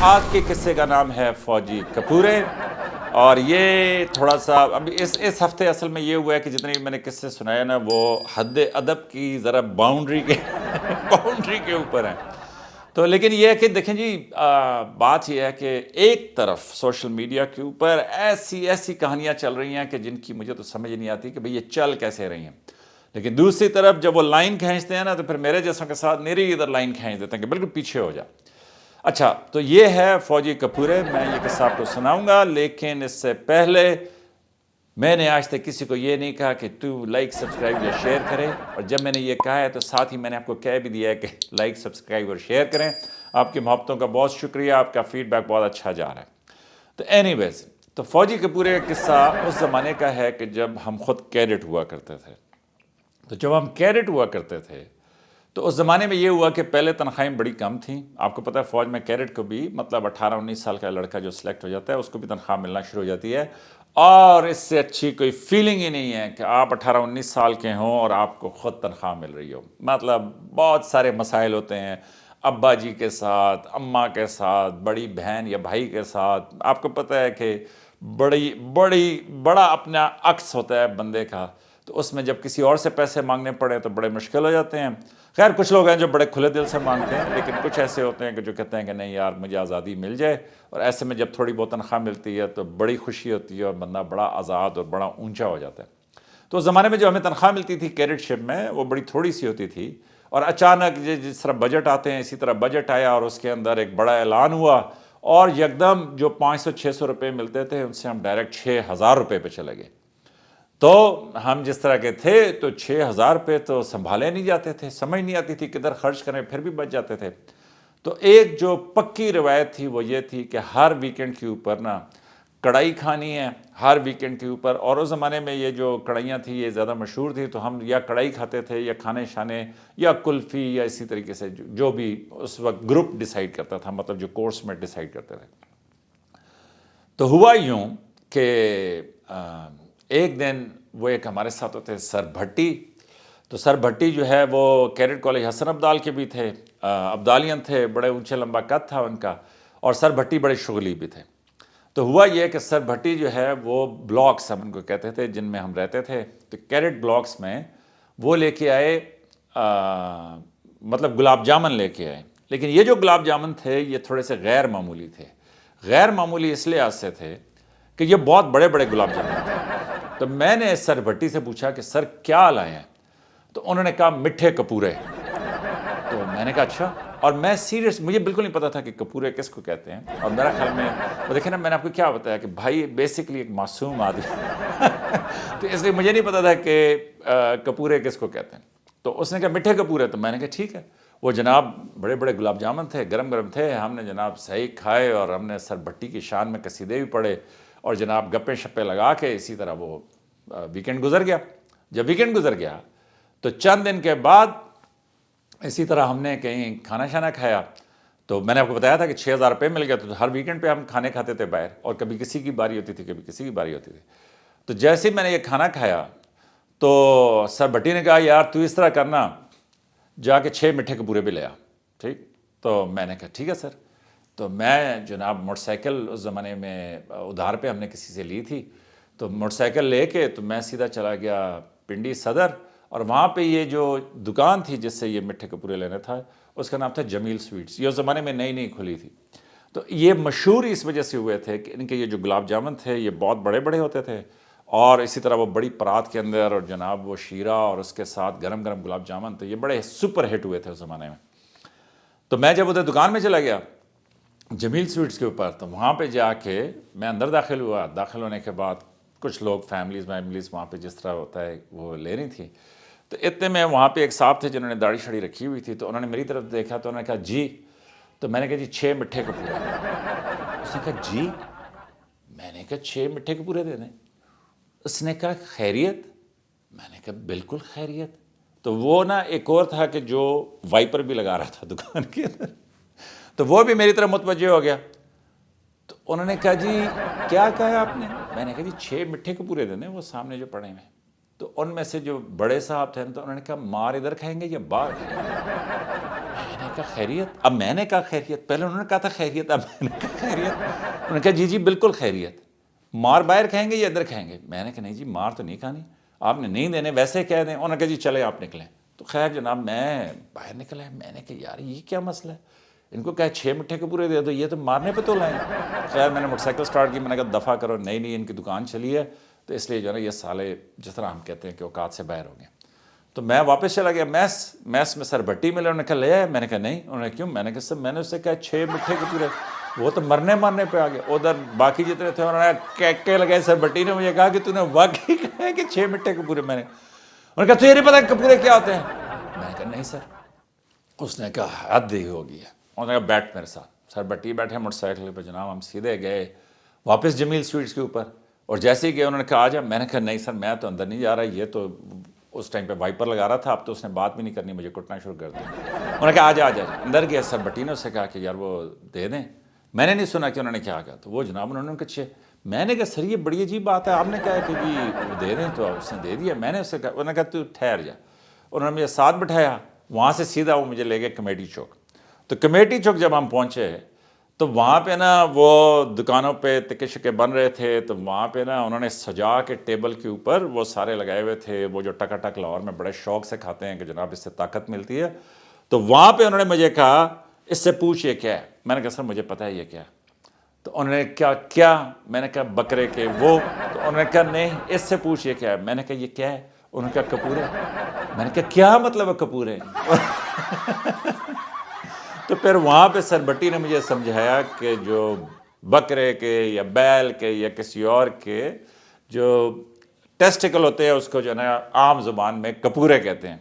آج کے قصے کا نام ہے فوجی کپورے، اور یہ تھوڑا سا ابھی اس ہفتے اصل میں یہ ہوا ہے کہ جتنے بھی میں نے قصے سنائے نا وہ حد ادب کی ذرا باؤنڈری کے اوپر ہیں. تو لیکن یہ ہے کہ دیکھیں جی، بات یہ ہے کہ ایک طرف سوشل میڈیا کے اوپر ایسی کہانیاں چل رہی ہیں کہ جن کی مجھے تو سمجھ نہیں آتی کہ بھئی یہ چل کیسے رہی ہیں، لیکن دوسری طرف جب وہ لائن کھینچتے ہیں نا تو پھر میرے جیسوں کے ساتھ میری ادھر لائن کھینچ دیتے ہیں کہ بالکل پیچھے ہو جا. اچھا، تو یہ ہے فوجی کپورے. میں یہ قصہ آپ کو سناؤں گا، لیکن اس سے پہلے میں نے آج تک کسی کو یہ نہیں کہا کہ تو لائک سبسکرائب یا شیئر کرے، اور جب میں نے یہ کہا ہے تو ساتھ ہی میں نے آپ کو کہہ بھی دیا ہے کہ لائک سبسکرائب اور شیئر کریں. آپ کی محبتوں کا بہت شکریہ، آپ کا فیڈ بیک بہت اچھا جا رہا ہے. تو اینی ویز، تو فوجی کپورے کا قصہ اس زمانے کا ہے کہ جب ہم خود کیڈٹ ہوا کرتے تھے. تو جب ہم کیڈٹ ہوا کرتے تھے تو اس زمانے میں یہ ہوا کہ پہلے تنخواہیں بڑی کم تھیں. آپ کو پتہ ہے فوج میں کیڈٹ کو بھی مطلب 18-19 سال کا لڑکا جو سلیکٹ ہو جاتا ہے اس کو بھی تنخواہ ملنا شروع ہو جاتی ہے، اور اس سے اچھی کوئی فیلنگ ہی نہیں ہے کہ آپ 18-19 سال کے ہوں اور آپ کو خود تنخواہ مل رہی ہو. مطلب بہت سارے مسائل ہوتے ہیں، ابا جی کے ساتھ، اماں کے ساتھ، بڑی بہن یا بھائی کے ساتھ. آپ کو پتہ ہے کہ بڑا اپنا عکس ہوتا ہے بندے کا، تو اس میں جب کسی اور سے پیسے مانگنے پڑے تو بڑے مشکل ہو جاتے ہیں. خیر کچھ لوگ ہیں جو بڑے کھلے دل سے مانگتے ہیں، لیکن کچھ ایسے ہوتے ہیں کہ جو کہتے ہیں کہ نہیں یار مجھے آزادی مل جائے، اور ایسے میں جب تھوڑی بہت تنخواہ ملتی ہے تو بڑی خوشی ہوتی ہے اور بندہ بڑا آزاد اور بڑا اونچا ہو جاتا ہے. تو اس زمانے میں جو ہمیں تنخواہ ملتی تھی کیڈٹ شپ میں وہ بڑی تھوڑی سی ہوتی تھی، اور اچانک جس طرح بجٹ آتے ہیں اسی طرح بجٹ آیا، اور اس کے اندر ایک بڑا اعلان ہوا، اور یکدم جو 500-600 روپے ملتے تھے ان سے ہم ڈائریکٹ 6,000 روپے پہ چلے گئے. تو ہم جس طرح کے تھے تو 6,000 روپے تو سنبھالے نہیں جاتے تھے، سمجھ نہیں آتی تھی کدھر خرچ کریں، پھر بھی بچ جاتے تھے. تو ایک جو پکی روایت تھی وہ یہ تھی کہ ہر ویکنڈ کے اوپر نا کڑائی کھانی ہے، ہر ویکنڈ کے اوپر. اور اس زمانے میں یہ جو کڑھائیاں تھیں یہ زیادہ مشہور تھی، تو ہم یا کڑائی کھاتے تھے یا کھانے شانے یا کلفی یا اسی طریقے سے جو بھی اس وقت گروپ ڈیسائیڈ کرتا تھا، مطلب جو کورس میں ڈیسائیڈ کرتے تھے. تو ہوا یوں کہ ایک دن وہ ایک ہمارے ساتھ ہوتے سر بھٹی. تو سر بھٹی جو ہے وہ کیڈٹ کالج حسن ابدال کے بھی تھے، ابدالیاں تھے، بڑے اونچے لمبا قد تھا ان کا، اور سر بھٹی بڑے شغلی بھی تھے. تو ہوا یہ کہ سر بھٹی جو ہے وہ بلاکس ہم ان کو کہتے تھے جن میں ہم رہتے تھے، تو کیڈٹ بلاکس میں وہ لے کے آئے مطلب گلاب جامن لے کے آئے. لیکن یہ جو گلاب جامن تھے یہ تھوڑے سے غیر معمولی تھے. غیر معمولی اس لحاظ سے تھے کہ یہ بہت بڑے بڑے گلاب جامن تھے. تو میں نے سر بھٹی سے پوچھا کہ سر کیا لائے ہیں؟ تو انہوں نے کہا میٹھے کپورے. تو میں نے کہا اچھا، اور میں سیریس، مجھے بالکل نہیں پتا تھا کہ کپورے کس کو کہتے ہیں. اور میرا خیال میں وہ دیکھیں نا، میں نے آپ کو کیا بتایا کہ بھائی بیسکلی ایک معصوم آدمی تو اس لیے مجھے نہیں پتا تھا کہ کپورے کس کو کہتے ہیں. تو اس نے کہا میٹھے کپورے. تو میں نے کہا ٹھیک ہے. وہ جناب بڑے بڑے گلاب جامن تھے، گرم گرم تھے. ہم نے جناب صحیح کھائے اور ہم نے سر بھٹی کی شان میں قصیدے بھی پڑھے، اور جناب گپے شپے لگا کے اسی طرح وہ ویکنڈ گزر گیا. جب ویکنڈ گزر گیا تو چند دن کے بعد اسی طرح ہم نے کہیں کھانا شانا کھایا. تو میں نے آپ کو بتایا تھا کہ 6,000 روپے مل گیا، تو ہر ویکنڈ پہ ہم کھانے کھاتے تھے باہر، اور کبھی کسی کی باری ہوتی تھی کبھی کسی کی باری ہوتی تھی. تو جیسے ہی میں نے یہ کھانا کھایا تو سر بھٹی نے کہا یار تو اس طرح کرنا، جا کے 6 میٹھے کپورے بھی لیا. ٹھیک. تو میں نے کہا ٹھیک ہے سر. تو میں جناب موٹر سائیکل اس زمانے میں ادھار پہ ہم نے کسی سے لی تھی، تو موٹر سائیکل لے کے تو میں سیدھا چلا گیا پنڈی صدر، اور وہاں پہ یہ جو دکان تھی جس سے یہ میٹھے کپورے لینا تھا اس کا نام تھا جمیل سویٹس. یہ اس زمانے میں نئی نئی کھلی تھی. تو یہ مشہور اس وجہ سے ہوئے تھے کہ ان کے یہ جو گلاب جامن تھے یہ بہت بڑے بڑے ہوتے تھے، اور اسی طرح وہ بڑی پرات کے اندر، اور جناب وہ شیرہ اور اس کے ساتھ گرم گرم گلاب جامن، تو یہ بڑے سپر ہٹ ہوئے تھے اس زمانے میں. تو میں جب ادھر دکان میں چلا گیا جمیل سویٹس کے اوپر، تو وہاں پہ جا کے میں اندر داخل ہوا. داخل ہونے کے بعد کچھ لوگ فیملیز وہاں پہ جس طرح ہوتا ہے وہ لے رہی تھی. تو اتنے میں وہاں پہ ایک صاحب تھے جنہوں نے داڑھی شاڑھی رکھی ہوئی تھی، تو انہوں نے میری طرف دیکھا تو انہوں نے کہا جی. تو میں نے کہا جی 6 میٹھے کپورے. اس نے کہا جی. میں نے کہا 6 میٹھے کپورے دے دیں. اس نے کہا خیریت؟ میں نے کہا بالکل خیریت. تو وہ نا ایک اور تھا کہ جو وائپر بھی لگا رہا تھا دکان کے اندر، تو وہ بھی میری طرف متوجہ ہو گیا. تو انہوں نے کہا جی کیا کہا آپ نے؟ میں نے کہا جی 6 میٹھے کپورے دے دیں، وہ سامنے جو پڑے ہیں. تو ان میں سے جو بڑے صاحب تھے تو انہوں نے کہا مار ادھر کھائیں گے یا باہر کھائیں گے؟ میں نے کہا خیریت؟ اب میں نے کہا خیریت، پہلے انہوں نے کہا تھا خیریت، اب میں نے کہا خیریت۔ انہوں نے کہا جی جی بالکل خیریت، مار باہر کھائیں گے یا اندر کھائیں گے؟ میں نے کہا نہیں جی مار تو نہیں کھانی، آپ نے نہیں دینے ویسے کہہ دیں۔ انہوں نے کہا جی چلے آپ نکلیں۔ تو خیر جناب میں باہر نکلا ہے، میں نے کہا یار یہ کیا مسئلہ ہے، ان کو کہا 6 مٹھے کے پورے دے دو، یہ تو مارنے پہ تو لائیں۔ خیر میں نے موٹر سائیکل سٹارٹ کی، میں نے کہا دفعہ کرو، نہیں ان کی دکان چلی ہے تو اس لیے جو ہے نا یہ سالے جس طرح ہم کہتے ہیں کہ اوقات سے باہر ہو گئے۔ تو میں واپس چلا گیا، میس میں سر بٹی ملے، انہوں نے کہا لے آئے؟ میں نے کہا نہیں۔ انہوں نے کیوں؟ میں نے کہا سر میں نے اس سے کہا 6 مٹھے کے پورے، وہ تو مرنے پہ آ گیا۔ ادھر باقی جتنے تھے انہوں نے کہہ لگائے، سر بٹی نے مجھے کہا کہ تو نے واقعی کہا ہے کہ 6 مٹھے کے پورے؟ میں نے انہوں نے کہا تو یہ نہیں پتا کپورے کیا ہوتے ہیں؟ میں نے کہا نہیں سر۔ اس نے کہا حد ہی ہو گئی ہے۔ انہوں نے کہا بیٹھ میرے ساتھ۔ سر بٹی بیٹھے موٹر سائیکل پہ، جناب ہم سیدھے گئے واپس جمیل سویٹس کے اوپر، اور جیسے ہی گئے انہوں نے کہا آ جا۔ میں نے کہا نہیں سر میں تو اندر نہیں جا رہا، یہ تو اس ٹائم پہ وائپر لگا رہا تھا، اب تو اس نے بات بھی نہیں کرنی، مجھے کٹنا شروع کر دیا۔ انہوں نے کہا آ جا اندر گیا۔ سر بٹی نے اس سے کہا کہ یار وہ دے دیں۔ میں نے نہیں سنا کہ انہوں نے کیا کہا، تو وہ جناب انہوں نے کہا میں نے کہا سر یہ بڑی عجیب بات ہے، آپ نے کہا کہ جی وہ دے دیں تو اس نے دے دیا۔ میں نے اس سے کہا، انہوں نے کہا تو ٹھہر جا۔ انہوں نے مجھے ساتھ بٹھایا، وہاں سے سیدھا وہ مجھے لے گئے کمیٹی چوک۔ تو کمیٹی چوک جب ہم پہنچے تو وہاں پہ نا وہ دکانوں پہ تکے شکے بن رہے تھے، تو وہاں پہ نا انہوں نے سجا کے ٹیبل کے اوپر وہ سارے لگائے ہوئے تھے، وہ جو ٹکا ٹک لاہور میں بڑے شوق سے کھاتے ہیں کہ جناب اس سے طاقت ملتی ہے۔ تو وہاں پہ انہوں نے مجھے کہا اس سے پوچھ یہ کیا ہے؟ میں نے کہا سر مجھے پتہ ہے یہ کیا ہے۔ تو انہوں نے کیا میں نے کہا بکرے کے وہ۔ تو انہوں نے کہا نہیں اس سے پوچھ یہ کیا ہے۔ میں نے کہا یہ کیا ہے؟ انہوں نے کہا کپورے۔ میں نے کہا کیا مطلب ہے کپورے؟ تو پھر وہاں پہ سر بٹی نے مجھے سمجھایا کہ جو بکرے کے یا بیل کے یا کسی اور کے جو ٹیسٹیکل ہوتے ہیں اس کو جو ہے نا عام زبان میں کپورے کہتے ہیں۔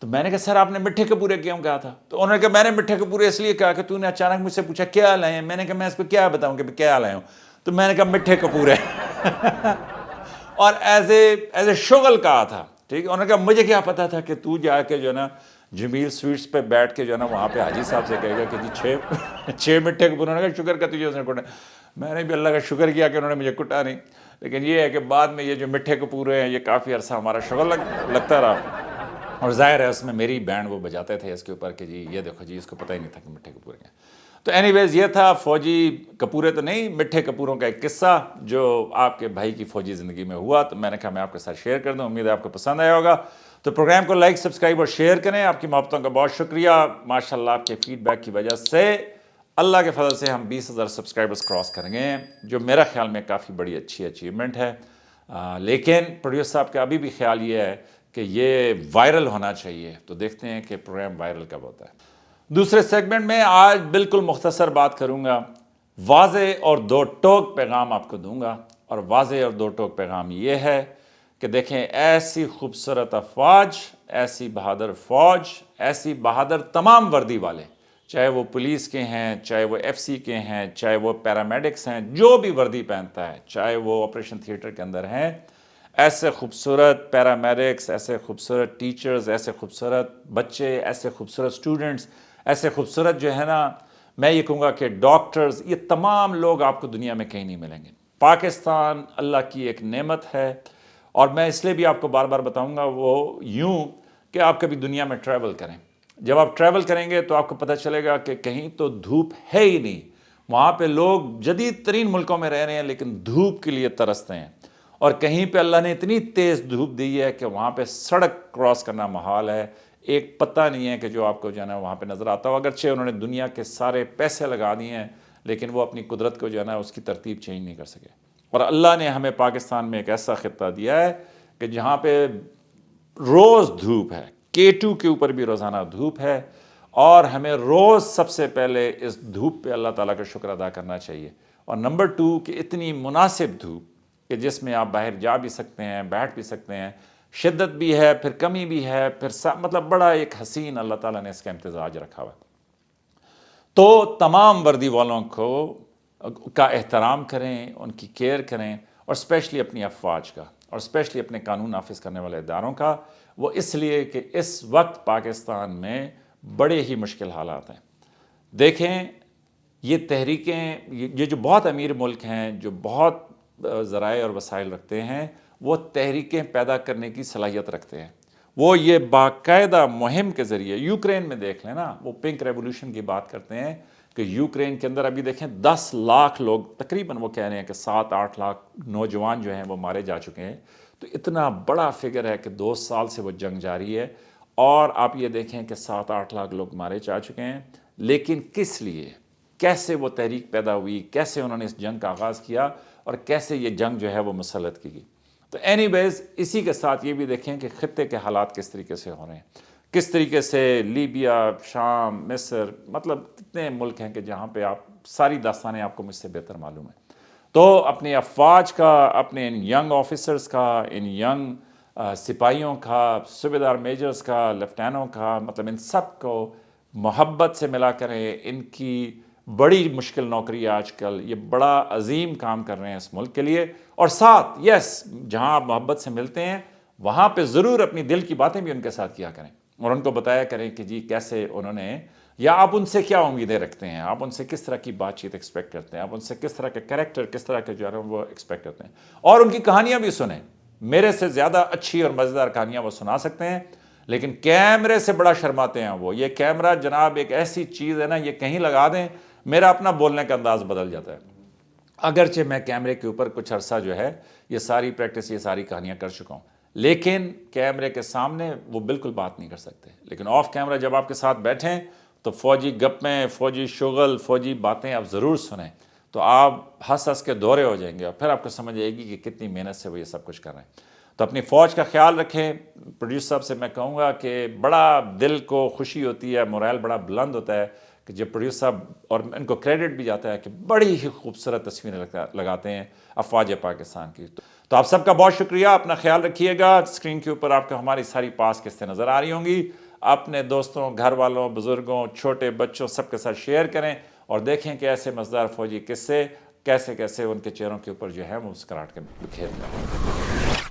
تو میں نے کہا سر آپ نے مٹھے کپورے کیوں کہا تھا؟ تو انہوں نے کہا میں نے مٹھے کپورے اس لیے کہا کہ تو نے اچانک مجھ سے پوچھا کیا لائے ہیں۔ میں نے کہا میں اس کو کیا بتاؤں کہ کیا لائے ہوں؟ تو میں نے کہا مٹھے کپورے اور ایز اے شغل کہا تھا، ٹھیک ہے۔ انہوں نے کہا مجھے کیا پتا تھا کہ تو جا کے جو ہے نا جمیل سویٹس پہ بیٹھ کے جو ہے نا وہاں پہ حاجی صاحب سے کہے گا کہ جی 6 مٹھے کپورے۔ انہوں نے کہا شکر کا تجھے اس نے کٹا۔ میں نے بھی اللہ کا شکر کیا کہ انہوں نے مجھے کٹا نہیں، لیکن یہ ہے کہ بعد میں یہ جو مٹھے کپورے ہیں یہ کافی عرصہ ہمارا شغل لگتا رہا، اور ظاہر ہے اس میں میری بینڈ وہ بجاتے تھے اس کے اوپر کہ جی یہ دیکھو جی اس کو پتہ ہی نہیں تھا کہ مٹھے کپورے ہیں۔ تو اینی ویز یہ تھا فوجی کپورے تو نہیں، مٹھے کپوروں کا ایک قصہ جو آپ کے بھائی کی فوجی زندگی میں ہوا، تو میں نے کہا میں آپ کے ساتھ شیئر کر دوں، امید ہے آپ کو پسند آیا ہوگا۔ تو پروگرام کو لائک سبسکرائب اور شیئر کریں، آپ کی محبتوں کا بہت شکریہ۔ ماشاءاللہ آپ کے فیڈ بیک کی وجہ سے اللہ کے فضل سے ہم 20,000 سبسکرائبرز کراس کریں گے، جو میرا خیال میں کافی بڑی اچھی اچیومنٹ ہے۔ لیکن پروڈیوسر صاحب کا ابھی بھی خیال یہ ہے کہ یہ وائرل ہونا چاہیے، تو دیکھتے ہیں کہ پروگرام وائرل کب ہوتا ہے۔ دوسرے سیگمنٹ میں آج بالکل مختصر بات کروں گا، واضح اور دو ٹوک پیغام آپ کو دوں گا، اور واضح اور دو ٹوک پیغام یہ ہے کہ دیکھیں ایسی خوبصورت افواج، ایسی بہادر فوج، ایسی بہادر تمام وردی والے، چاہے وہ پولیس کے ہیں، چاہے وہ ایف سی کے ہیں، چاہے وہ پیرامیڈکس ہیں، جو بھی وردی پہنتا ہے، چاہے وہ آپریشن تھیٹر کے اندر ہیں، ایسے خوبصورت پیرامیڈکس، ایسے خوبصورت ٹیچرز، ایسے خوبصورت بچے، ایسے خوبصورت سٹوڈنٹس، ایسے خوبصورت جو ہے نا میں یہ کہوں گا کہ ڈاکٹرز، یہ تمام لوگ آپ کو دنیا میں کہیں نہیں ملیں گے۔ پاکستان اللہ کی ایک نعمت ہے، اور میں اس لیے بھی آپ کو بار بار بتاؤں گا وہ یوں کہ آپ کبھی دنیا میں ٹریول کریں۔ جب آپ ٹریول کریں گے تو آپ کو پتہ چلے گا کہ کہیں تو دھوپ ہے ہی نہیں، وہاں پہ لوگ جدید ترین ملکوں میں رہ رہے ہیں لیکن دھوپ کے لیے ترستے ہیں، اور کہیں پہ اللہ نے اتنی تیز دھوپ دی ہے کہ وہاں پہ سڑک کراس کرنا محال ہے، ایک پتہ نہیں ہے کہ جو آپ کو جو ہے نا وہاں پہ نظر آتا ہو، اگرچہ انہوں نے دنیا کے سارے پیسے لگا دیے ہیں لیکن وہ اپنی قدرت کو جو ہے نا اس کی ترتیب چینج نہیں کر سکے۔ اور اللہ نے ہمیں پاکستان میں ایک ایسا خطہ دیا ہے کہ جہاں پہ روز دھوپ ہے، K2 کے اوپر بھی روزانہ دھوپ ہے، اور ہمیں روز سب سے پہلے اس دھوپ پہ اللہ تعالیٰ کا شکر ادا کرنا چاہیے، اور نمبر 2 کہ اتنی مناسب دھوپ کہ جس میں آپ باہر جا بھی سکتے ہیں، بیٹھ بھی سکتے ہیں، شدت بھی ہے، پھر کمی بھی ہے، پھر مطلب بڑا ایک حسین اللہ تعالیٰ نے اس کا امتزاج رکھا ہوا ہے۔ تو تمام وردی والوں کا احترام کریں، ان کی کیئر کریں، اور اسپیشلی اپنی افواج کا، اور اسپیشلی اپنے قانون نافذ کرنے والے اداروں کا، وہ اس لیے کہ اس وقت پاکستان میں بڑے ہی مشکل حالات ہیں۔ دیکھیں یہ تحریکیں، یہ جو بہت امیر ملک ہیں، جو بہت ذرائع اور وسائل رکھتے ہیں، وہ تحریکیں پیدا کرنے کی صلاحیت رکھتے ہیں، وہ یہ باقاعدہ مہم کے ذریعے یوکرین میں دیکھ لیں نا، وہ پنک ریولوشن کی بات کرتے ہیں کہ یوکرین کے اندر ابھی دیکھیں 10 لاکھ لوگ تقریباً، وہ کہہ رہے ہیں کہ 7-8 لاکھ نوجوان جو ہیں وہ مارے جا چکے ہیں. تو اتنا بڑا فگر ہے کہ 2 سال سے وہ جنگ جاری ہے، اور آپ یہ دیکھیں کہ 7-8 لاکھ لوگ مارے جا چکے ہیں. لیکن کس لیے، کیسے وہ تحریک پیدا ہوئی، کیسے انہوں نے اس جنگ کا آغاز کیا، اور کیسے یہ جنگ جو ہے وہ مسلط کی گئی. تو اینی ویز اسی کے ساتھ یہ بھی دیکھیں کہ خطے کے حالات کس طریقے سے ہو رہے ہیں، کس طریقے سے لیبیا، شام، مصر، مطلب کتنے ملک ہیں کہ جہاں پہ آپ ساری داستانیں آپ کو مجھ سے بہتر معلوم ہیں. تو اپنی افواج کا، اپنے ان ینگ آفیسرز کا، ان ینگ سپاہیوں کا، صوبیدار میجرز کا، لیفٹینوں کا، مطلب ان سب کو محبت سے ملا کریں. ان کی بڑی مشکل نوکری ہے آج کل، یہ بڑا عظیم کام کر رہے ہیں اس ملک کے لیے. اور ساتھ یس، جہاں آپ محبت سے ملتے ہیں وہاں پہ ضرور اپنی دل کی باتیں بھی ان کے ساتھ کیا کریں، اور ان کو بتایا کریں کہ جی کیسے انہوں نے، یا آپ ان سے کیا امیدیں رکھتے ہیں، آپ ان سے کس طرح کی بات چیت ایکسپیکٹ کرتے ہیں، آپ ان سے کس طرح کے کریکٹر، کس طرح کے جو ہے وہ ایکسپیکٹ کرتے ہیں. اور ان کی کہانیاں بھی سنیں. میرے سے زیادہ اچھی اور مزیدار کہانیاں وہ سنا سکتے ہیں، لیکن کیمرے سے بڑا شرماتے ہیں وہ. یہ کیمرہ جناب ایک ایسی چیز ہے نا، یہ کہیں لگا دیں میرا اپنا بولنے کا انداز بدل جاتا ہے. اگرچہ میں کیمرے کے اوپر کچھ عرصہ جو ہے یہ ساری پریکٹس، یہ ساری کہانیاں کر چکا ہوں، لیکن کیمرے کے سامنے وہ بالکل بات نہیں کر سکتے. لیکن آف کیمرہ جب آپ کے ساتھ بیٹھیں تو فوجی گپیں، فوجی شغل، فوجی باتیں آپ ضرور سنیں، تو آپ ہنس ہنس کے دورے ہو جائیں گے، اور پھر آپ کو سمجھ آئے گی کہ کتنی محنت سے وہ یہ سب کچھ کر رہے ہیں. تو اپنی فوج کا خیال رکھیں. پروڈیوسر صاحب سے میں کہوں گا کہ بڑا دل کو خوشی ہوتی ہے، مورائل بڑا بلند ہوتا ہے کہ جب پروڈیوسر صاحب، اور ان کو کریڈٹ بھی جاتا ہے کہ بڑی ہی خوبصورت تصویریں لگاتے ہیں افواج پاکستان کی. تو آپ سب کا بہت شکریہ، اپنا خیال رکھیے گا. اسکرین کے اوپر آپ کو ہماری ساری پاس قسطیں نظر آ رہی ہوں گی. اپنے دوستوں، گھر والوں، بزرگوں، چھوٹے بچوں سب کے ساتھ شیئر کریں، اور دیکھیں کہ ایسے مزیدار فوجی قصے کیسے کیسے ان کے چہروں کے اوپر جو ہے وہ مسکراہٹ کے بکھیرتے ہیں.